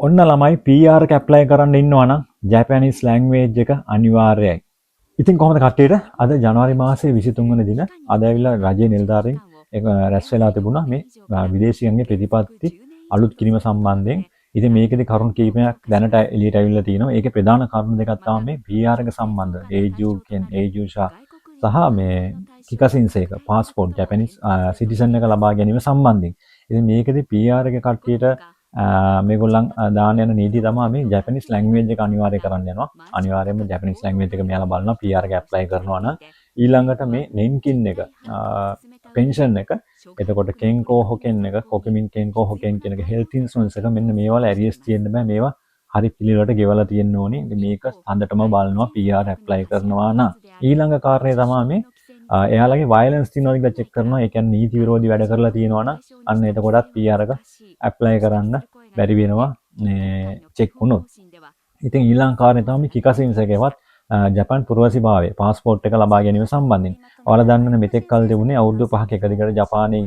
ඔන්න ළමයි PR එක ඇප්ලයි කරන්න ඉන්නවා නම් ජැපනීස් ලැන්ග්වේජ් එක අනිවාර්යයි. ඉතින් කොහොමද කට්ටියට අද ජනවාරි මාසයේ 23 වෙනි දින අද ඇවිල්ලා රජයේ නිලධාරීන් එක රැස් වෙලා තිබුණා මේ විදේශියන්ගේ ප්‍රතිපත්ති අලුත් කිරීම සම්බන්ධයෙන්. ඉතින් මේකෙදි කරුණු කීපයක් දැනට එළියට ඇවිල්ලා තිනවා. ඒකේ ප්‍රධාන කරුණු දෙකක් තමයි මේ PR එක සම්බන්ධ. ඒජුෂා සහ මේ කිකසින්සේක පාස්පෝර්ට් ජැපනීස් සිටිසන් එක ලබා ගැනීම සම්බන්ධයෙන්. ඉතින් මේකෙදි PR එක කට්ටියට මේගොල්ලන් දාන යන නීති තමයි මේ ජැපනීස් ලැන්ග්වේජ් එක අනිවාර්ය කරන්න යනවා. අනිවාර්යයෙන්ම ජැපනීස් ලැන්ග්වේජ් එක මෙයාලා බලනවා PR එක ඇප්ලයි කරනවා නම් ඊළඟට මේ නෙන්කින් එක පෙන්ෂන් එක එතකොට කෙන්කෝ හොකෙන් එක කොකමින් කෙන්කෝ හොකෙන් කියන එක හෙල්ත් ඉන්ෂුරන්ස් එක මෙන්න මේවල ඇරියස් තියෙන්න බෑ. මේවා හරි පිළිවෙලට ගෙවලා තියෙන්න ඕනේ. මේක හඳටම බලනවා PR ඇප්ලයි කරනවා නම්. ඊළඟ කාරණේ තමයි මේ එයාලගේ වයලන්ස් තියෙනවද කියලා චෙක් කරනවා. ඒ කියන්නේ නීති විරෝධී වැඩ කරලා තියෙනවා නම් අන්න එතකොටත් PR එක ඇප්ලයි කරන්න බැරි වෙනවා මේ චෙක් වුණොත්. ඉතින් ඊළඟ කාරණේ තමයි කිකසින්ස් එකේවත් ජපාන් පුරවැසිභාවය පාස්පෝර්ට් එක ලබා ගැනීම සම්බන්ධයෙන්. ඔයාලා දන්නවනේ මෙතෙක් කල් තිබුණේ අවුරුදු 5ක එක දිගට ජපානයේ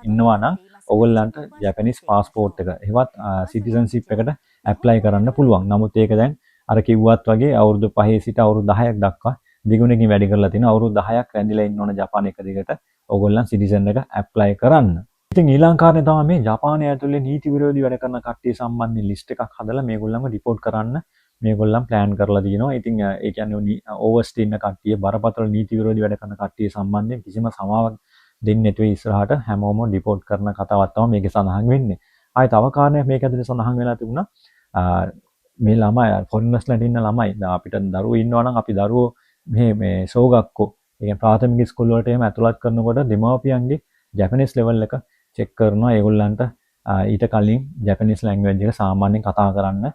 ඉන්නවා නම් ඔයගොල්ලන්ට ජැපනීස් පාස්පෝර්ට් එක එහෙවත් සිටිසන්ෂිප් එකට ඇප්ලයි කරන්න පුළුවන්. නමුත් ඒක දැන් අර කිව්වත් වගේ අවුරුදු 5 සිට අවුරුදු 10ක් දක්වා දිගුණකින් වැඩි කරලා තිනවා. අවුරුදු 10ක් රැඳිලා ඉන්න ඕන ජපාන එක දිගට ඔයගොල්ලන් සිටිසන් එක ඇප්ලයි කරන්න. ඉතින් ඊළඟ කාරණේ තමයි මේ ජපානය ඇතුලේ නීති විරෝධී වැඩ කරන කට්ටිය සම්බන්ධයෙන් ලිස්ට් එකක් හදලා මේගොල්ලන්ව රිපෝට් කරන්න මේගොල්ලන් ප්ලෑන් කරලා තියෙනවා. ඉතින් ඒ කියන්නේ ඕවර්ස්ටේ ඉන්න කට්ටිය බරපතල නීති විරෝධී වැඩ කරන කට්ටිය සම්බන්ධයෙන් කිසිම සමාවක් දෙන්නේ නැතුව ඉස්සරහට හැමෝම රිපෝට් කරන කතාවක් තමයි මේකේ සඳහන් වෙන්නේ. ආයේ තව කාරණයක් මේක ඇතුලේ සඳහන් වෙලා තිබුණා. මේ ළමයි ෆොරිනර්ස්ලාට ඉන්න ළමයි අපිට දරුවෝ ඉන්නවා නම් අපි දරුවෝ මේ සෝගක්කෝ ඒ කියන්නේ ප්‍රාථමික ස්කූල් වලට එහෙම ඇතුළත් කරනකොට දෙමාපියන්ගේ ජැපනීස් ලෙවල් එක චෙක් කරනවා. ඒගොල්ලන්ට ඊට කලින් ජැපනීස් ලැන්ග්වේජ් එක සාමාන්‍යයෙන් කතා කරන්න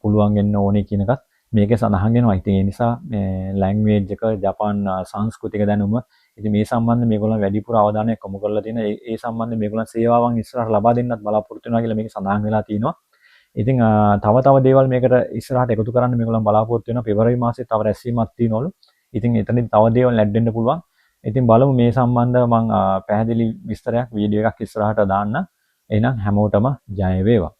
පුළුවන් වෙන්න ඕනේ කියන එකත් මේකේ සඳහන් වෙනවා. ඉතින් ඒ නිසා මේ ලැන්ග්වේජ් එක ජපාන් සංස්කෘතික දැනුම ඉතින් මේ සම්බන්ධයෙන් මේගොල්ලන් වැඩිපුර අවධානයක් යොමු කරලා තියෙන ඒ සම්බන්ධයෙන් මේගොල්ලන් සේවාවන් ඉස්සරහට ලබා දෙන්නත් බලාපොරොත්තු වෙනවා කියලා මේකේ සඳහන් වෙලා තියෙනවා. ඉතින් තව දේවල් මේකට ඉස්සරහට එකතු කරන්න මේගොල්ලන් බලාපොරොත්තු වෙනවා. පෙබරවාරි මාසයේ තව රැස්වීමක් තියෙනවලු. ඉතින් එතනින් තව දේවල් ඇඩ් වෙන්න පුළුවන්. ඉතින් බලමු මේ සම්බන්ධව මම පැහැදිලි විස්තරයක් වීඩියෝ එකක් ඉස්සරහට දාන්න. එහෙනම් හැමෝටම ජය වේවා.